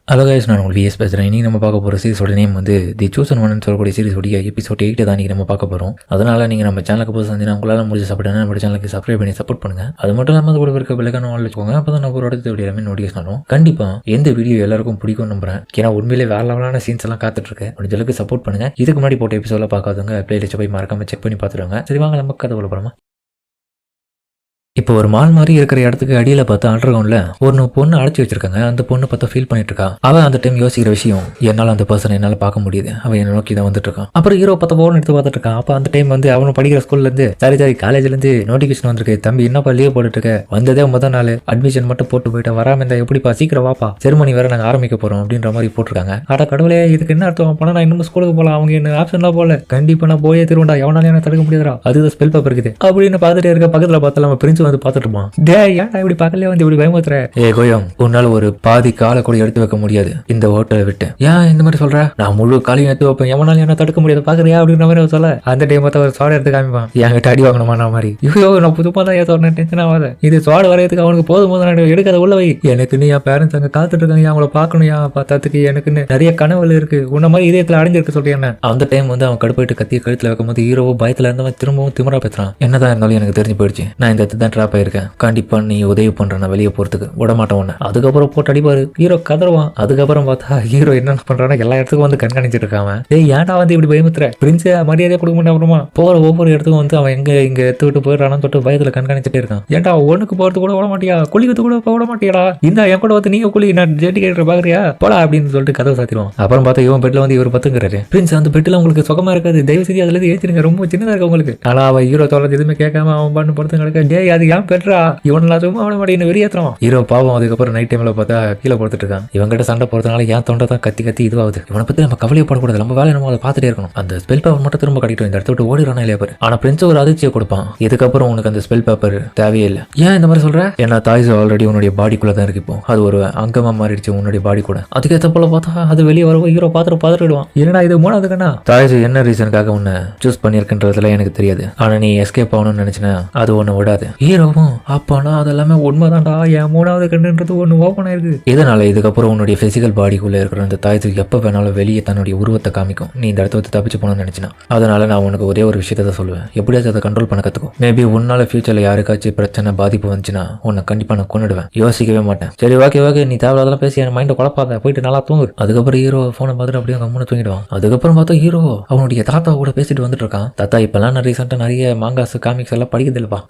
Hello guys, நான் உங்களுக்கு vs பேசுகிறேன். இன்றைக்கி நம்ம பார்க்க போகிற சீரிஸோட நேம் வந்து தி சூசன் ஒன்னு சொல்லக்கூடிய சீரிஸோடைய எபிசோட் 8 தான் இன்றைக்கி நம்ம பார்க்க போகிறோம். அதனால் நீங்கள் நம்ம சேனலுக்கு போய் செஞ்சீங்கன்னா உங்களால் முடிஞ்ச சாப்பிட்டு நம்ம சேனலுக்கு சப்ஸ்கிரைப் பண்ணி சப்போர்ட் பண்ணுங்கள். அது மட்டும் இல்லாமல் கூட இருக்க பெல்லைக்கான ஆல் வச்சுக்கோங்க. அப்போ தான் நம்ம ஒரு இடத்து வீடியோ நோட்டிஃபிகேஷன் ஆகும். கண்டிப்பாக எந்த வீடியோ எல்லாருக்கும் பிடிக்கும் நம்புறேன். ஏன்னா உண்மையிலே வேற லெவலான சீன்ஸ் எல்லாம் காத்துட்ருக்கு. முடிஞ்ச அளவுக்கு சப்போர்ட் பண்ணுங்கள். இதுக்கு முன்னாடி போட்ட எபிசோடெலாம் பார்க்காதவங்க பிளேலிஸ்ட்டை போய் மறக்காமல் செக் பண்ணி பார்த்துருவாங்க. சரி வாங்க நம்ம கதை போகிறோமா. இப்போ ஒரு மால் மாதிரி இருக்கிற இடத்துக்கு அடியில் பார்த்தா அண்டர் கிரவுண்ட்ல ஒரு பொண்ணு அடைச்சி வச்சிருக்காங்க. அந்த பொண்ணு பார்த்தா ஃபீல் பண்ணிட்டு இருக்கா. அவன் அந்த டைம் யோசிக்கிற விஷயம், என்னால் அந்த பர்சனை என்னால் பார்க்க முடியுது, அவன் என்ன நோக்கி தான் வந்துட்டு இருக்கான். அப்புறம் ஹீரோ பார்த்த போன் எடுத்து பார்த்துட்டு இருக்கான். அப்போ அந்த டைம் வந்து அவனை படிக்கிற ஸ்கூல்ல இருந்து சாரி காலேஜ்ல இருந்து நோட்டிஃபிகேஷன் வந்திருக்கு. தம்பி என்னப்பா லீவ் போட்டுட்டு இருக்க, வந்ததே முதல் நாள் அட்மிஷன் மட்டும் போட்டு போயிட்டு வராம இருந்தா எப்படிப்பா, சீக்கிரம் வாப்பா, செருமனி வேற நாங்கள் ஆரம்பிக்க போறோம் அப்படின்ற மாதிரி போட்டிருக்காங்க. அட கடவுளே, இதுக்கு என்ன அர்த்தம்? போனா நான் இன்னும் ஸ்கூலுக்கு போகலாம், அவங்க என்ன ஆப்ஷன்லாம் போல, கண்டிப்பா நான் போயே திருவண்டா, எவனாலும் என்ன தடுக்க முடியாதா, அதுதான் ஸ்பெல் பேப்பர் இருக்குது அப்படின்னு பார்த்துட்டே இருக்க. பக்கத்துல பார்த்தா நம்ம பிரின்ஸ் வந்து பார்த்துட்டு இருப்பான். ஏன்டா இப்படி பக்கத்துல வந்து இப்படி பயமுறுத்துற? ஏ கோயம், உன்னால ஒரு பாதி காலை கூட எடுத்து வைக்க முடியாது இந்த ஹோட்டலை விட்டு. ஏன் இந்த மாதிரி சொல்ற? நான் முழு காலையும் எடுத்து வைப்பேன், எவனாலும் என்ன தடுக்க முடியாது, பாக்குறியா அப்படின்ற மாதிரி சொல்ல. அந்த டைம் பார்த்தா ஒரு சோடை எடுத்து காமிப்பான். என்கிட்ட அடி வாங்கணுமான மாதிரி. ஐயோ, நான் புதுப்பா தான் சொன்னேன், டென்ஷன் ஆகாத. இது சோடை வரையதுக்கு அவனுக்கு போதும் போது எடுக்காத உள்ள வை. எனக்குன்னு என் பேரண்ட்ஸ் அங்க காத்துட்டு இருக்காங்க, அவங்கள பாக்கணும், பார்த்ததுக்கு எனக்குன்னு நிறைய கனவுகள் இருக்கு, உன்ன மாதிரி இதயத்துல அடைஞ்சிருக்கு சொல்றேன். அந்த டைம் வந்து அவன் கடுப்பாயிட்டு கத்திய கழுத்துல வைக்கும் போது ஹீரோ பயத்துல இருந்தவன் திரும்பவும் திமிரா பேசுறான். என்னதான் இருந்தாலும் எனக்கு தெரிஞ்சு போயிடுச்சு, நான் இந்த தான் ட்ராப் ஆயிருக்கேன், கண்டிப்பா நீ உதவி பண்ற, நான் வெளியே போறதுக்கு விட மாட்டேன் ஒண்ணு. அதுக்கப்புறம் போட்டு அடிப்பாரு. ஹீரோ கதறுவான். அதுக்கப்புறம் பார்த்தா ஹீரோ என்ன பண்றான்னா எல்லா இடத்துக்கும் வந்து கண்காணிச்சிட்டு இருக்காம. ஏய் ஏன்டா வந்து இப்படி பயமுத்துற? பிரின்ஸ் மரியாதையா கொடுக்க மாட்டேன். அப்புறமா போற ஒவ்வொரு இடத்துக்கும் வந்து அவன் எங்க எடுத்து விட்டு போயிடறான்னு சொல்லிட்டு பயத்துல கண்காணிச்சுட்டே இருக்கான். ஏன்டா ஒண்ணுக்கு போறது கூட விட மாட்டியா, குளிக்கிறது கூட விட மாட்டியாடா, இந்த என் கூட வந்து நீங்க குளி, நான் ஜெட்டி கேட்டு பாக்குறியா போடா அப்படின்னு சொல்லிட்டு கதவை சாத்திடுவான். அப்புறம் பார்த்தா இவன் பெட்ல வந்து இவர் பத்துங்கிறாரு. பிரின்ஸ் அந்த பெட்ல உங்களுக்கு சுகமா இருக்காது, தயவு செய்து அதுல இருந்து ஏற்றிருங்க, ரொம்ப சின்னதா இருக்கு உங்களுக்கு. ஆனா அவன் ஹீரோ தோறது எதுவுமே கேட்காம அவன் பண்ணு படுத்து கிடக்க. டேய் அது ஏன் பெட்ரா, இவனெல்லாம் சும்மா அவன மாட்டேன் வெறியேற்றான். ஹீரோ பாவம். அதுக்கப்புறம் நைட் டைம்ல பார்த்தா கீழே படுத்துட்டு இருக்கான். இவங்கிட்ட சண்டை போறதுனால ஏன் தொண்டை தான் கத்தி கத்தி இதுவாகுது. இவனை பத்தி நம்ம கவலையப்படக்கூடாது, நம்ம வேலை நம்ம அதை பார்த்துட்டே இருக்கணும். அந்த ஸ்பெல் பேப்பர் மட்டும் திரும்ப கட்டிட்டு இந்த இடத்த விட்டு ஓடிறானா இல்லையா பாரு. ஆனா பிரின்ஸ் ஒரு அதிர்ச்சியை கொடுப்பான். இதுக்கப்புறம் உனக்கு அந்த ஸ்பெல் பேப்பர் தேவையே இல்லை. ஏன் இந்த மாதிரி சொல்ற? ஏன்னா தாய்ஸ் ஆல்ரெடி உன்னுடைய பாடிக்குள்ள தான் இருக்கு. இப்போ அது ஒரு அங்கமா மாறிடுச்சு உன்னுடைய பாடி கூட. அதுக்கேற்ற போல பார்த்தா அது வெளியே வரவோ ஹீரோ பார்த்துடுவான். என்னடா இது மூணாவது கண்ணா? தாய்ஸ் என்ன ரீசனுக்காக உன்னை சூஸ் பண்ணிருக்குன்றதுல எனக்கு தெரியாது, ஆனா நீ எஸ்கேப் ஆகணும்னு நினைச்சுனா அது ஒண்ணு விடாது. ஹீரோவும் அப்பனா அதெல்லாமே உண்மைதான்டா, என் மூணாவது கண்ணுன்றது ஒன்று ஓப்பன் ஆயிருக்கு. இதனால இதுக்கப்புறம் உன்னுடைய பிசிக்கல் பாடிக்குள்ள இருக்கிற அந்த தாய்த்து எப்போ வேணாலும் வெளியே தன்னுடைய உருவத்தை காமிக்கும். நீ இந்த இடத்த வந்து தப்பிச்சு போகணும்னு நினைச்சினா. அதனால நான் உனக்கு ஒரே ஒரு விஷயத்தை தான் சொல்லுவேன், எப்படியாச்சும் அதை கண்ட்ரோல் பண்ண கற்றுக்கும். மேபி உன்னால ஃபியூச்சர்ல யாருக்காச்சும் பிரச்சனை பாதிப்பு வந்துச்சுன்னா உன்னை கண்டிப்பா நான் கொண்டுடுவேன், யோசிக்கவே மாட்டேன். சரி ஓகே நீ தேவையில்லாதெல்லாம் பேசி என் மைண்டை குழப்பாத, போயிட்டு நல்லா தூங்கு. அதுக்கப்புறம் ஹீரோ போனை பார்த்துட்டு அப்படியே கம்முன்னு தூங்கிடுவான். அதுக்கப்புறம் பார்த்தா ஹீரோ அவனுடைய தாத்தா கூட பேசிட்டு வந்துட்டு இருக்கான். தாத்தா இப்பெல்லாம் நான் ரீசெண்டா நிறைய மாங்காஸ் காமிக்ஸ் எல்லாம் படிக்கிறது இல்லப்பா,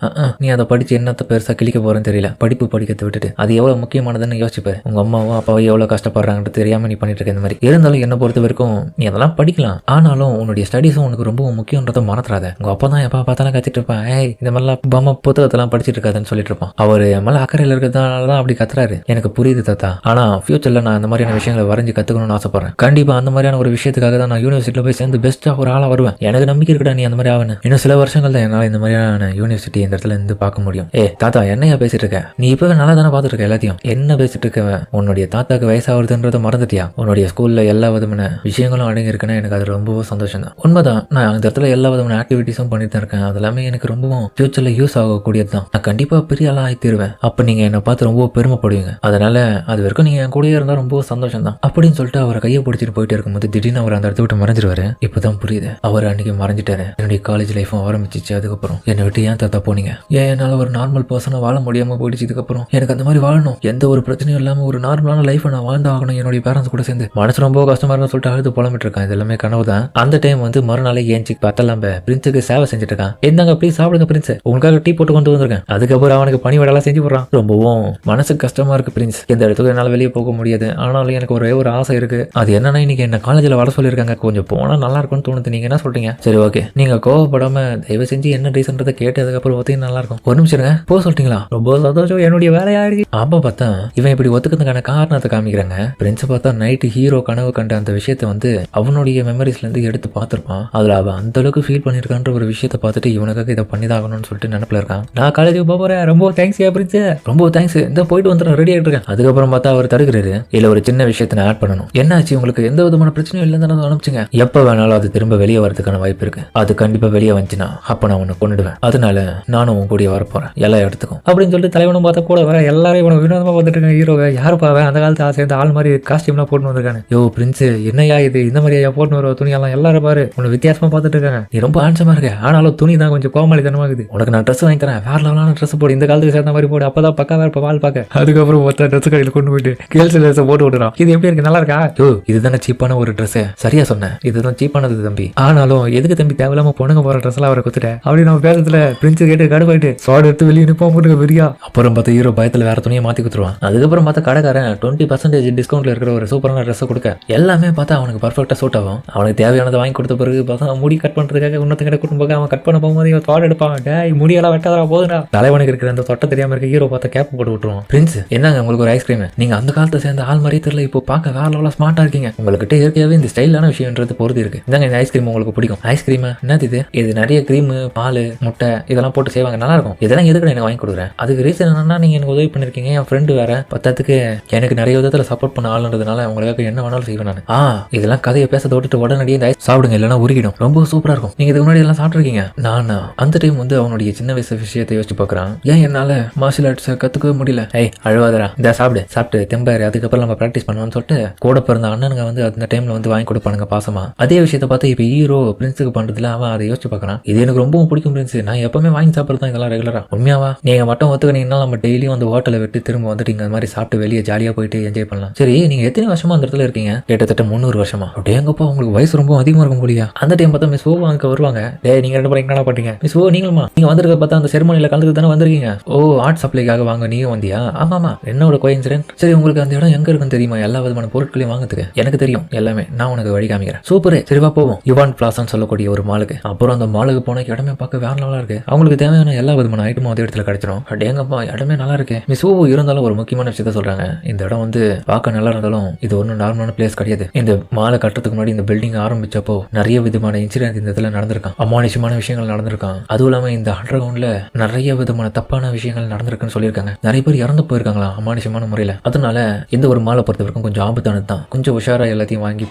நீ அதை படிச்சு என்னத்த பெருசா கிளிக்க போறேன்னு தெரியல, படிப்பு படிக்கிறத விட்டுட்டு அது எவ்வளவு முக்கியமானதுன்னு யோசிப்பாரு. உங்க அம்மாவும் அப்பாவும் எவ்வளவு கஷ்டப்படுறாங்கன்னு தெரியாம நீ பண்ணிட்டு இருக்க. இந்த மாதிரி இருந்தாலும் என்ன பொறுத்த வரைக்கும் நீ அதெல்லாம் படிக்கலாம், ஆனாலும் உன்னுடைய ஸ்டடீஸும் உனக்கு ரொம்ப முக்கியன்றதை மறந்துடாத. உங்க அப்பா தான் எப்ப பார்த்தாலும் கத்திட்டு இருப்பான், இந்த மாதிரிலாம் பொம்மை புத்தகத்தெல்லாம் படிச்சுட்டு இருக்காதுன்னு சொல்லிட்டு இருப்பான். அவர் மேல அக்கறையில் இருக்கிறதுனாலதான் அப்படி கத்துறாரு, எனக்கு புரியுது தாத்தா. ஆனா ஃபியூச்சர்ல நான் அந்த மாதிரியான விஷயங்களை வரைஞ்சு கத்துக்கணும்னு ஆசைப்படுறேன். கண்டிப்பா அந்த மாதிரியான ஒரு விஷயத்துக்காக தான் நான் யூனிவர்சிட்டியில போய் சேர்ந்து பெஸ்டா ஒரு ஆளா வருவேன். எனக்கு நம்பிக்கை இருக்கா நீ அந்த மாதிரி ஆகணும். இன்னும் சில வருஷங்கள் தான் என்னால இந்த மாதிரியான யூனிவர்சிட்டி இந்த இடத்துல இருந்து பார்க்க முடியும். தாத்தா என்னையா பேசிட்டு இருக்க? நீ இப்பவே நல்லா தானே பார்த்துட்டு இருக்க எல்லாத்தையும், என்ன பேசிட்டு இருக்க? உன்னுடைய தாத்தாக்கு வயசாகிறதுன்றத மறந்துட்டியா? உன்னுடைய ஸ்கூல்ல எல்லா விதமான விஷயங்களும் அடங்கி இருக்குன்னா எனக்கு அது ரொம்பவும் சந்தோஷம் தான். உண்மைதான், நான் அந்த இடத்துல எல்லா விதமான ஆக்டிவிட்டிஸும் பண்ணிட்டு தான் இருக்கேன். அது எல்லாமே எனக்கு ரொம்பவும் ஃபியூச்சர்ல யூஸ் ஆகக்கூடியது தான். நான் கண்டிப்பா பெரிய ஆளா ஆயிடுவேன், அப்ப நீங்க என்னை பார்த்து ரொம்ப பெருமைப்படுவீங்க. அதனால அது வரைக்கும் நீங்க என் கூடயே இருந்தா ரொம்ப சந்தோஷம் தான் அப்படின்னு சொல்லிட்டு அவரை கையை பிடிச்சிட்டு போயிட்டே இருக்கும்போது திடீர்னு அவர் அந்த இடத்த விட்டு மறைஞ்சிருவாரு. இப்பதான் புரியுது, அவர் அன்னைக்கு மறைஞ்சிட்டாரு. என்னுடைய காலேஜ் லைஃபும் ஆரம்பிச்சிச்சு. அதுக்கப்புறம் என்னை விட்டு ஏன் தாத்தா போனீங்க? ஏன் என்னால ஒரு நார்மல் பர்சனா வாழ முடியாம போயிடுச்சு. இதுக்கப்புறம் எனக்கு அந்த மாதிரி வாழணும், எந்த ஒரு பிரச்சனையும் இல்லாம ஒரு நார்மலான லைஃப் நான் வாழ்ந்தாகணும் என்னுடைய பேரண்ட்ஸ் கூட சேர்ந்து. மனசு ரொம்ப கஷ்டமா இருக்குன்னு சொல்லிட்டு அழுது புலம்பிட்டு இருக்கான். இது எல்லாமே கனவு தான். அந்த டைம் வந்து மறுநாளே ஏஞ்சி பார்த்தலாம் பிரின்ஸுக்கு சேவை செஞ்சுட்டு இருக்கான். என்னங்க ப்ளீஸ் சாப்பிடுங்க பிரின்ஸ், உங்களுக்காக டீ போட்டு கொண்டு வந்திருக்கேன். அதுக்கப்புறம் அவனுக்கு பணி விடலாம் செஞ்சு போடுறான். ரொம்பவும் மனசுக்கு கஷ்டமா இருக்கு பிரின்ஸ், எந்த இடத்துக்கு என்னால வெளியே போக முடியாது, ஆனாலும் எனக்கு ஒரே ஒரு ஆசை இருக்கு. அது என்னன்னா இன்னைக்கு என்ன காலேஜ்ல வர சொல்லியிருக்காங்க, கொஞ்சம் போனா நல்லா இருக்கும்னு தோணுது. நீங்க என்ன சொல்றீங்க? சரி ஓகே, நீங்க கோவப்படாம தயவு செஞ்சு என்ன ரீசன்றதை கேட்டு அதுக்கப்புறம் பார்த்தீங்கன்னா நல்லா இருக்கும். ஒரு நிமிஷம் இருங்க, போக சொல்லிட்டீங்களா? ரொம்ப சந்தோஷம், என்னுடைய வேலையாயிடுச்சு. அப்ப பார்த்தா இவன் இப்படி ஒத்துக்கிறதுக்கான காரணத்தை காமிக்கிறாங்க. பிரின்ஸ் பார்த்தா நைட்டு ஹீரோ கனவு கண்ட அந்த விஷயத்தை வந்து அவனுடைய மெமரிஸ்ல இருந்து எடுத்து பார்த்திருப்பான். அதுல அவன் அந்த அளவுக்கு ஃபீல் பண்ணிருக்கான்ற ஒரு விஷயத்தை பார்த்துட்டு இவனுக்காக இதை பண்ணிதாகணும்னு சொல்லிட்டு நினைப்புல இருக்கான். நான் காலேஜுக்கு போறேன், ரொம்ப தேங்க்ஸ் பிரின்ஸ், ரொம்ப தேங்க்ஸ், இந்த போயிட்டு வந்துடும், ரெடி ஆகிட்டு இருக்கேன். அதுக்கப்புறம் பார்த்தா அவர் தடுக்கிறாரு. இல்ல ஒரு சின்ன விஷயத்தை நான் ஆட் பண்ணணும். என்னாச்சு உங்களுக்கு? எந்த விதமான பிரச்சனையும் இல்லைன்னு அனுப்பிச்சுங்க. எப்ப வேணாலும் அது திரும்ப வெளியே வரதுக்கான வாய்ப்பு இருக்கு. அது கண்டிப்பா வெளியே வந்துச்சுன்னா அப்ப நான் உன்னை கொண்டுடுவேன். அதனால நானும் உன் கூட வர வரப்போறேன் எல்லா இடத்துக்கும் அப்படின்னு சொல்லிட்டு தலைவனும் பார்த்தா கூட வர எல்லாரும் இவனை வினோதமா பார்த்துட்டு இருக்காங்க. ஹீரோவை யாருப்பாவே அந்த காலத்து சேர்ந்த ஆள் மாதிரி காஸ்டியூம்லாம் போட்டு வந்திருக்காங்க. யோ பிரின்ஸ் என்னையா இது இந்த மாதிரியா போட்டு வர துணியெல்லாம் எல்லாரும் பாரு உன்னை வித்தியாசமா பார்த்துட்டு இருக்காங்க. நீ ரொம்ப ஹேண்ட்ஸமா இருக்க ஆனாலும் துணி தான் கொஞ்சம் கோமாளித்தனமா இருக்குது. உனக்கு நான் ட்ரெஸ் வாங்கி தரேன் வேற லெவலான ட்ரெஸ் போடு இந்த காலத்துக்கு சேர்ந்த மாதிரி போடு அப்பதான் பக்காவா இருப்ப பால் பார்க்க. அதுக்கப்புறம் மொத்த ட்ரெஸ் கடையில் கொண்டு போயிட்டு கேர்ள்ஸ் ட்ரெஸ் போட்டு விடுறான். இது எப்படி இருக்கு நல்லா இருக்கா? யோ இதுதானே சீப்பான ஒரு ட்ரெஸ். சரியா சொன்னேன் இதுதான் சீப்பானது தம்பி. ஆனாலும் எதுக்கு தம்பி தேவையில்லாம பொண்ணுங்க போற ட்ரெஸ் எல்லாம் அவரை குத்துட்டேன் அப்படி நம்ம பேசத்துல பிரின்ஸ் கேட்டு கடுப்பாயிட்டு சோடு எடுத்து வெளியே நிப்போம் போட்டுக்க பெரியா. அப்புறம் பார்த்து ஹீரோ பயத்துல வேற துணியை மாத்தி குத்துருவான். அதுக்கப்புறம் பார்த்தா கடைக்காரன் 20% டிஸ்கவுண்ட்ல இருக்கிற ஒரு சூப்பரான ட்ரெஸ் கொடுக்க எல்லாமே பார்த்தா அவனுக்கு பர்ஃபெக்டா சூட் ஆகும். அவனுக்கு தேவையானதை வாங்கி கொடுத்த பிறகு பார்த்தா முடி கட் பண்றதுக்காக இன்னொருத்த கடை கூட்டம் போக அவன் கட் பண்ண போகும்போது இவன் தோடு எடுப்பான். டேய் முடியெல்லாம் வெட்டாதா போதுடா. தலைவனுக்கு இருக்கிற அந்த தொட்ட தெரியாம இருக்க ஹீரோ பார்த்தா கேப் போட்டு விட்டுருவான். பிரின்ஸ் என்னங்க உங்களுக்கு ஒரு ஐஸ்கிரீம் நீங்க அந்த காலத்தை சேர்ந்த ஆள் மாதிரியே தெரியல இப்போ பார்க்க வேற லெவலா ஸ்மார்ட்டா இருக்கீங்க. உங்ககிட்ட இயற்கையாவே இந்த ஸ்டைலான விஷயம்ன்றது பொறுத்து இருக்கு. இந்தாங்க இந்த ஐஸ்கிரீம் உங்களுக்கு பிடிக்கும். ஐஸ்கிரீம் என்னது இது நிறைய கிரீம் பால் முட்டை இதெல்லாம் போட்டு செய்வாங்க நல்லா இருக்கும். இதெல்லாம் எதுக்கு எனக்கு வாங்கி கொடுக்குறேன் அதுக்கு ரீசன் என்னன்னா நீங்க எனக்கு உதவி பண்ணிருக்கீங்க. என் ஃப்ரெண்டு வேற பத்தத்துக்கு எனக்கு நிறைய விதத்துல சப்போர்ட் பண்ண ஆளுன்றதுனால உங்களுக்கு என்ன வேணாலும் செய்வேன் நான். இதெல்லாம் கதையை பேச தொட்டுட்டு உடனடியே இந்த சாப்பிடுங்க இல்லைன்னா உருகிடும். ரொம்ப சூப்பரா இருக்கும். நீங்க இதுக்கு முன்னாடி எல்லாம் சாப்பிட்டுருக்கீங்க. நான் அந்த டைம் வந்து அவனுடைய சின்ன வயசு விஷயத்தை யோசிச்சு பாக்குறான். ஏன் என்னால மார்ஷியல் ஆர்ட்ஸ் கத்துக்கவே முடியல. அழுவாதரா இந்த சாப்பிட்டு தெம்பாரு அதுக்கப்புறம் நம்ம பிராக்டிஸ் பண்ணுவோம்னு சொல்லிட்டு கூட பிறந்த அண்ணனுங்க வந்து அந்த டைம்ல வந்து வாங்கி கொடுப்பானுங்க பாசமா. அதே விஷயத்தை பார்த்து இப்ப ஹீரோ பிரின்ஸுக்கு பண்றதுல அவன் அதை யோசிச்சு பாக்குறான். இது எனக்கு ரொம்பவும் பிடிக்கும் பிரின்ஸ். நான் எப்பவுமே வாங்கி சாப்பிடுறது இதெல்லாம் ரெகுலரா. உண்மையாவா நீங்க மட்டும் ஒத்துக்கினீங்கன்னா நம்ம டெய்லியும் அந்த ஹோட்டலை விட்டு திரும்ப வந்துட்டு இந்த மாதிரி சாப்பிட்டு வெளியே ஜாலியா போயிட்டு என்ஜாய் பண்ணலாம். சரி நீங்க எத்தனை வருஷமா அந்த இடத்துல இருக்கீங்க? கிட்டத்தட்ட 300 வருஷமா. அப்படியேங்கப்பா உங்களுக்கு வயசு ரொம்ப அதிகமா இருக்கும் போலியா. அந்த டைம் பார்த்தா மிஸ் ஓ அங்க வருவாங்க. நீங்க 2 பேரும் என்ன பண்ணீங்க? மிஸ் ஓ நீங்களுமா நீங்க வந்திருக்க பார்த்தா அந்த செரிமனியில கலந்துக்கு தானே வந்திருக்கீங்க. ஓ ஆர்ட் சப்ளைக்காக வாங்க நீயும் வந்தியா? ஆமாமா என்னோட கோயின்சிடென்ட். சரி உங்களுக்கு அந்த இடம் எங்க இருக்குன்னு தெரியுமா? எல்லா விதமான பொருட்களையும் வாங்குறதுக்கு எனக்கு தெரியும் எல்லாமே. நான் உனக்கு வழி காமிக்கிறேன். சூப்பர் சரிவா போவோம் யுவான் பிளாசான்னு சொல்லக்கூடிய ஒரு மாலுக்கு. அப்புறம் அந்த மாலுக்கு போன இடமே பார்க்க வேற நல்லா இருக்கு. அவங்களுக்கு தேவையான எல்லா விதமான ஐட்டமும் அதே இடத்துல கிடைச்சிடும். அடேங்கப்பா இடமே நல்லா இருக்கு. மிஸ் ஓ இருந்தாலும் ஒரு முக்கியமான விஷயத்த சொல்றாங்க. இந்த இடம் வந்து பார்க்க நல்லா இருந்தாலும் இது ஒன்றும் நார்மலான பிளேஸ் கிடையாது. இந்த மாலை கட்டுறதுக்கு முன்னாடி இந்த பில்டிங் ஆரம்பிச்சப்போ நிறைய விதமான இன்சிடென்ட் இந்த இடத்துல நடந்திருக்கான். அமானுஷமான விஷயங்கள் நடந்திருக்கான். அதுவும் இல்லாம இந்த அண்டர் கிரவுண்ட்ல நிறைய விதமான தப்பான விஷயங்கள் நடந்திருக்குன்னு சொல்லியிருக்காங்க. நிறைய பேர் இறந்து போயிருக்காங்களா அமானுஷமான முறையில. அதனால இந்த ஒரு மாலை பொறுத்த வரைக்கும் கொஞ்சம் ஆபத்தானது தான். கொஞ்சம் உஷாரா எல்லாத்தையும் வாங்கி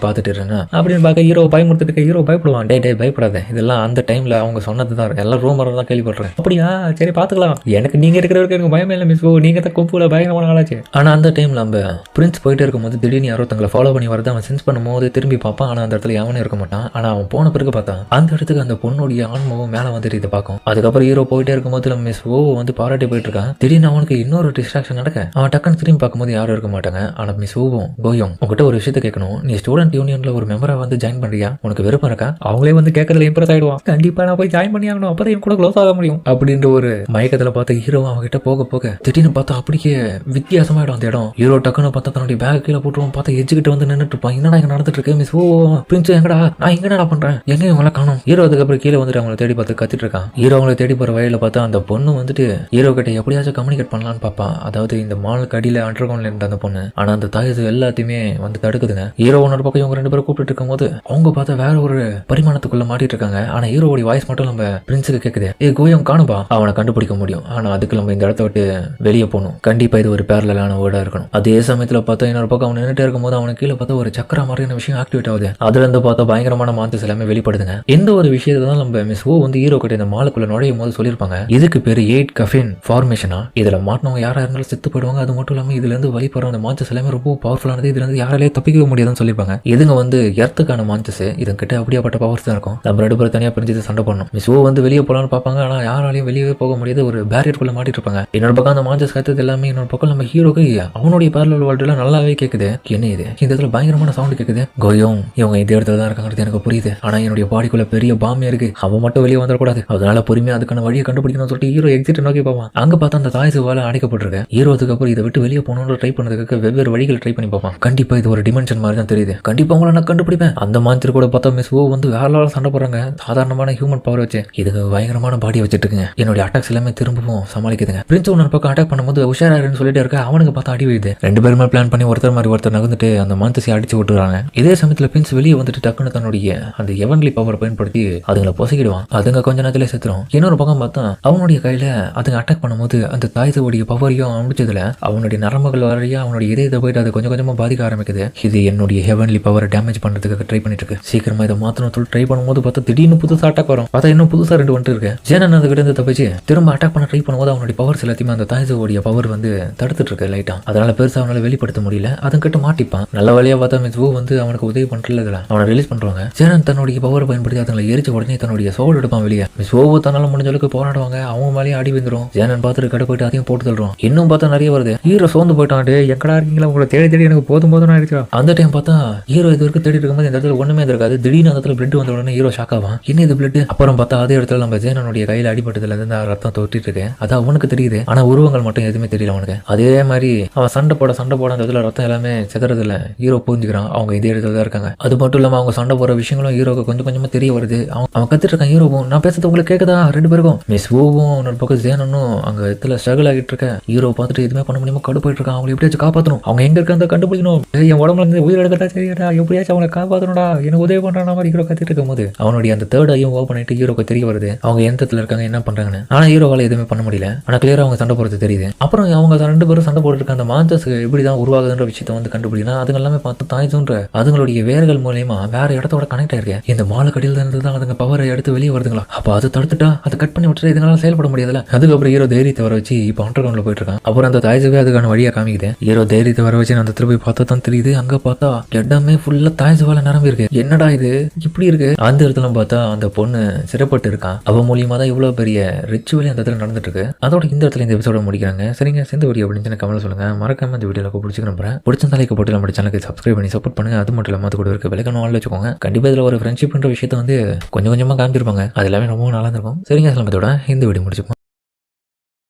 பார்த்துட்டு இருந்தேன் அப்படின்னு பார்க்க ஹீரோ பயமுறுத்துட்டு ஹீரோ பயப்படுவான். டே பயப்படாத இதெல்லாம் அந்த டைம்ல அவங்க சொன்னதுதான் எல்லாம் ரூமர் தான் கேள்விப்படுறேன். அப்படியா சரி பாத்துக்கலாம். எனக்கு நீங்க இருக்கிற வரைக்கும் எனக்கு பயமே இல்லை மிஸ். நீங்க தான் கொப்புல பயங்கரமான ஆளாச்சு. ஆனா அந்த டைம்ல நம்ம பிரின்ஸ் போயிட்டே இருக்கும்போது திடீர்னு யாரோ தங்களை ஃபாலோ பண்ணி வரது அவன் சென்ஸ் பண்ணும்போது திரும்பி பார்ப்பான். ஆனா அந்த இடத்துல எவனும் இருக்க மாட்டான். ஆனா அவன் போன பிறகு பார்த்தான் அந்த இடத்துக்கு அந்த பொண்ணுடைய ஆன்மாவும் மேல வந்துட்டு இதை பார்க்கும். அதுக்கப்புறம் ஹீரோ போயிட்டே இருக்கும்போது நம்ம மிஸ் ஓ வந்து பாராட்டி போயிட்டு இருக்கான். திடீர்னு அவனுக்கு இன்னொரு டிஸ்ட்ராக்ஷன் நடக்க அவன் டக்குன்னு திரும்பி பார்க்கும்போது யாரும் இருக்க மாட்டாங்க. ஆனா மிஸ் ஓவும் கோயும் உங்ககிட்ட ஒரு விஷயத்த கேட்கணும். நீ ஸ்டூடெண்ட் யூனியன்ல ஒரு மெம்பரா வந்து ஜாயின் பண்றியா? உனக்கு விருப்பம் இருக்கா? அவங்களே வந்து கேட்கறதுல இம்ப்ரெஸ் ஆயிடுவான். கண்டிப்பா நான் போய் ஜாயின் பண்ணி ஆகணும் அப்பதான் இவன் கூட க்ளோஸ் ஆக முடியும் அப்படின்ற ஒரு மயக்கத்துல பார்த்து ஹீரோ அவன் கிட்ட போக திடீர்னு பார்த்தா அப்படியே வித்தியாசமாயிடும் அந்த இடம். ஹீரோ டக்குன்னு பார்த்தா தன்னுடைய பேக் கீழே போட்டுருவோம். பார்த்தா எஜ்ஜுக்கிட்ட வந்து நின்றுட்டு இருப்பான். என்னடா இங்க நடந்துட்டு இருக்கு மிஸ் ஓ பிரின்ஸ் எங்கடா நான் எங்கடா பண்றேன் எங்க இவங்கள காணும். ஹீரோ அதுக்கப்புறம் கீழே வந்துட்டு அவங்களை தேடி பார்த்து கத்திட்டு இருக்கான். ஹீரோ அவங்களை தேடி போற வழியில பார்த்தா அந்த பொண்ணு வந்துட்டு ஹீரோ கிட்ட எப்படியாச்சும் கம்யூனிகேட் பண்ணலான்னு பார்ப்பான். அதாவது இந்த மாலுக்கு அடியில அண்டர் கிரவுண்ட்ல இருந்த அந்த பொண்ணு. ஆனா அந்த தாயது எல்லாத்தையுமே வந்து தடுக்குதுங்க. ஹீரோ ஒன்னோட பக்கம் இவங்க 2 பேரும் கூப்பிட்டு இருக்கும் போது அவங்க பார்த்தா வேற ஒரு பரிமாணத்துக்குள்ள மாட்டிட்டு இருக்காங்க. ஆனா ஹீரோடைய வாய்ஸ் மட்டும் நம்ம பிரின்ஸுக்கு கேக்குது. கோயம் காணும்பா அவனை கண்டுபிடிக்க முடியும். ஆனா அதுக்கு நம்ம இந்த இடத்த விட்டு வெளியே போகணும். கண்டிப்பா இது ஒரு பேரலான வேர்டா இருக்கணும். அதே சமயத்துல பார்த்தா இன்னொரு பக்கம் அவன் நின்றுட்டே இருக்கும்போது அவனுக்கு கீழே பார்த்தா ஒரு சக்கர மாதிரியான விஷயம் ஆக்டிவேட் ஆகுது. அதுல இருந்து பார்த்தா பயங்கரமான மாந்தஸ் எல்லாமே வெளிப்படுதுங்க. எந்த ஒரு விஷயத்தை தான் நம்ம மிஸ் ஓ வந்து ஹீரோ கிட்ட இந்த மாலுக்குள்ள நுழையும் போது சொல்லியிருப்பாங்க. இதுக்கு பேரு 8 கஃபின் ஃபார்மேஷனா. இதுல மாட்டினவங்க யாரா இருந்தாலும் செத்து போயிடுவாங்க. அது மட்டும் இல்லாம இதுல இருந்து வெளிப்படுற அந்த மாந்தஸ் எல்லாமே ரொம்ப பவர்ஃபுல்லானது. இதுல இருந்து யாராலே தப்பிக்கவே முடியாதுன்னு சொல்லியிருப்பாங்க. இதுங்க வந்து எர்த்துக்கான மாந்தஸ். இது கிட்ட அப்படியாப்பட்ட பவர்ஸ் தான் இருக்கும். நம்ம 2 பேரும் தனியா பிரிஞ்சு சண்டை பண்ணணும். மிஸ் ஓ வந்து வெளியே போலான்னு பார்ப்பாங்க. ஆனா யாராலையும் வெளியே போக முடியாது. ஒரு பேரியருக்குள்ள மாட்டிட்டு இருப்பாங்க. இன்னொரு பக்கம் அந்த மாந்தஸ் கத்துறது எல்லாமே இன்னொரு பக்கம் நம்ம ஹீரோக்கு அவனுடைய பேரலல் வேர்ல்ட் எல்லாம் நல்லாவே கேக்குது. என்ன இது இந்த இடத்துல பயங்கரமான சவுண்ட் கேக்குது. கோயம் இவங்க இந்த இடத்துல தான் இருக்காங்கிறது எனக்கு புரியுது. ஆனா என்னுடைய பாடிக்குள்ள பெரிய பாம்பே இருக்கு. அவன் மட்டும் வெளியே வந்துடக்கூடாது. அதனால பொறுமையா அதுக்கான வழியை கண்டுபிடிக்கணும்னு சொல்லிட்டு ஹீரோ எக்ஸிட் நோக்கி போவான். அங்க பார்த்தா அந்த தாய் சுவால அடைக்கப்பட்டிருக்கு. ஹீரோத்துக்கு அப்புறம் இதை விட்டு வெளியே போகணும்னு ட்ரை பண்ணதுக்கு வெவ்வேறு வழிகள் ட்ரை பண்ணி பார்ப்பான். கண்டிப்பா இது ஒரு டிமென்ஷன் மாதிரி தான் தெரியுது. கண்டிப்பா உங்களை நான் கண்டுபிடிப்பேன். அந்த மாந்திரி கூட பார்த்தா மிஸ் ஓ வந்து வேற லெவல்ல சண்டை போடுறாங்க. சாதாரணமான ஹியூமன் பவர் வச்சு இதுக்கு பயங்கரமான பாடியை வச்சுட்டு இருக்குங்க. என்னுடைய அட்டாக்ஸ் எல்லாமே திரும்பவும் சமாளிக்குதுங்க. பிரின்ஸ் ஒன்னு பக்கம் அட்டாக் பண்ணும்போது உஷாராருன்னு சொல்லிட்டு இருக்க. அவனுக்கு பார்த்தா அடி விழுது. 2 பேருமே பிளான் பண்ணி ஒருத்தர் மாதிரி ஒருத்தர் நகர்ந்துட்டு அந்த மாந்தசி அடிச்சு விட்டுறாங்க. இதே சமயத்துல பிரின்ஸ் வெளியே வந்துட்டு டக்குன்னு தன்னுடைய அந்த எவன்லி பவர் பயன்படுத்தி அதுங்களை பொசைக்கிடுவான். அதுங்க கொஞ்ச நேரத்துல செத்துரும். இன்னொரு பக்கம் பார்த்தா அவனுடைய கையில அதுங்க அட்டாக் பண்ணும்போது அந்த தாய்ஸோடைய பவரையும் அமுடிச்சதுல அவனுடைய நரம்புகள் வரையா அவனுடைய இதயத்தை போயிட்டு அது கொஞ்சம் கொஞ்சமா பாதிக்க ஆரம்பிக்குது. இது என்னுடைய ஹெவன்லி பவரை டேமேஜ் பண்றதுக்கு ட்ரை பண்ணிட்டு இருக்கு. சீக்கிரமா இதை மாத்தணும் ட்ரை பண்ணும்போது பார்த்தா திடீர்னு புதுசா அட்டாக் வரும். பார்த்தா இன்னும் புதுசா 2 வந்துட்டு இருக்கு. ஜேனன் அதுக்கிட்ட இருந்து தப்பிச்சு திரும்ப அட்டாக் பண்ண ட்ரை பண்ணும்போது அவனுடைய பவர்ஸ் எல்லாத்தையுமே அந்த தாய்ஸோடைய பவர் வந்து தடுத்துட்டு இருக்கு லைட்டா. அதனால பெருசா அவனால வெளிப்படுத்த முடியல. அதன் கிட்ட மாட்டிப்பான். நல்ல வழியா பார்த்தா மிஸ் வு வந்து அவனுக்கு உதவி பண்றதுல அவனை ரிலீஸ் பண்றாங்க. சேரன் தன்னுடைய பவர் பயன்படுத்தி அதுங்களை எரிச்ச உடனே தன்னுடைய சோல் எடுப்பான் வெளியே. மிஸ் வு தன்னால முடிஞ்ச அளவுக்கு போராடுவாங்க. அவங்க மேலேயே அடி வந்துடும். சேனன் பார்த்துட்டு கடை போயிட்டு அதையும் போட்டு தள்ளுறோம். இன்னும் பார்த்தா நிறைய வருது. ஹீரோ சோர்ந்து போயிட்டான். எங்கடா இருக்கீங்களா, உங்களை தேடி தேடி எனக்கு போதும் ஆயிடுச்சு. அந்த டைம் பார்த்தா ஹீரோ இது வரைக்கும் தேடி இருக்கும்போது இந்த இடத்துல ஒண்ணுமே இருக்காது. திடீர்னு அந்த இடத்துல பிளட் வந்த உடனே ஹீரோ ஷாக் ஆவான். என்ன இது பிளட்? அப்புறம் பார்த்தா அதே இடத்துல நம்ம ஜேனனுடைய கையில அடிபட்டதுல இருந்து ரத்தம் தொட்டிட்டு இருக்கு. அது அவனுக்கு தெரியுது. ஆனா உருவங்கள் மட்டும் எதுவுமே தெரியல அவனுக்கு. அதே மாதிரி அவன் சண்டை போட அந்த இடத்துல ரத்தம் எல்லாமே செதறதுல ஹீரோ புரிஞ்சுக்கிறான். அவங்க இதே இடத்துல தான் இருக்காங்க. அது மட்டும் இல்லாம அவங்க சண்டை போற விஷயங்களும் ஹீரோக்கு கொஞ்சம் கொஞ்சமா தெரிய வருது. அவன் கத்துட்டு இருக்கான். ஹீரோவும் நான் பேசுறது உங்களுக்கு கேட்குதா? ரெண்டு பேருக்கும். மிஸ் வுவும் இன்னொரு பக்கம் ஜேனனும் அங்க இடத்துல ஸ்ட்ரகிள் ஆகிட்டு இருக்க. ஹீரோ பார்த்துட்டு எதுவுமே பண்ண முடியாம கடுப்பாயிட்டு இருக்கான். அவங்க எப்படியாச்சும் காப்பாற்றணும். அவங்க எங்க இருக்காங்க கண்டுபிடிக்கணும். என் உடம்புல இருந்து உயிர் எடுக்கட்டா சரியா, எப்படியாச்சும் அவங்களை காப்பாற்றணும்டா, எனக்கு உதவி பண்றான மாதிரி ஹீரோ கத்திட்டு இருக்கும் போது அவனுடைய அந்த தேர்ட் ஐயும் ஓப்பன் பண்ணிட்டு ஹீரோக்கு தெரிய வருது அவங்க எந்த இடத்துல இருக்காங்க, என்ன பண்றாங்கன்னு. ஆனா ஹீரோவால எதுவுமே பண்ண முடியல. ஆனா கிளியரா அவங்க சண்டை போறது தெரியுது. அப்புறம் அவங்க ரெண்டு பேரும் சண்டை போட்டு இருக்க அந்த மான்சஸ் எப்படிதான் உருவாகுதுன்ற விஷயத்தை வந்து கண்டுபிடிக்கலாம். அதுங்க எல்லாமே பார்த்து தாய்ஸுன்ற அதுங்களுடைய வேர்கள் மூலியமா வேற இடத்தோட கனெக்ட் ஆயிருக்கு. இந்த மாலுக்கடியில் இருந்து தான் அதுங்க பவரை எடுத்து வெளியே வருதுங்களா. அப்ப அதை தடுத்துட்டா அதை கட் பண்ணி விட்டுட்டு இதனால செயல்பட முடியாதுல. அதுக்கப்புறம் ஹீரோ தைரியத்தை வர வச்சு இப்போ அண்டர் கிரவுண்ட்ல போயிட்டு இருக்கான். அப்புறம் அந்த தாய்ஸுவே அதுக்கான வழியா காமிக்குது. ஹீரோ தைரியத்தை வர வச்சு அந்த திருப்பி பார்த்தா தான் தெரியுது. அங்க பார்த்தா இடமே ஃபுல்லா தாய்ஸுவால நிரம்பி இருக்கு. என்னடா இது இப்படி இருக்கு? அந்த இடத்துல பார்த்தா அந்த பொண்ணு சிறப்பட்டு இருக்கான். அவ மூலியமா தான் இவ்வளவு பெரிய ரிச்சுவலி அந்த இடத்துல நடந்துட்டு இருக்கு. அதோட இந்த இடத்துல இந்த எபிசோட முடிக்கிறாங்க. சரிங்க, சேர்ந்த வீடியோ அப்படின்னு கமெண்ட் சொல்லுங்க. மறக்காம இந்த வீடியோல பிடிச்சி நம்புறேன். பிடிச்ச தலைக்கு போட்டு நம்ம சேனலுக்கு சப்ஸ்கிரைப் பண்ணி சப்போர்ட் பண்ணுங்க. அது மட்டும் இல்லாம அது கூட இருக்க விலைக்கான ஆள் வச்சுக்கோங்க. கண்டிப்பா இதுல ஒரு ஃப்ரெண்ட்ஷிப்ன்ற விஷயத்தை வந்து கொஞ்சம் கொஞ்சமா காமிச்சிருப்பாங்க. அது எல்லாமே ரொம்ப நல்லா இருக்கும். சரிங்க, சிலம்பத்தோட இந்த வீடியோ முடிச்சுப்போம்.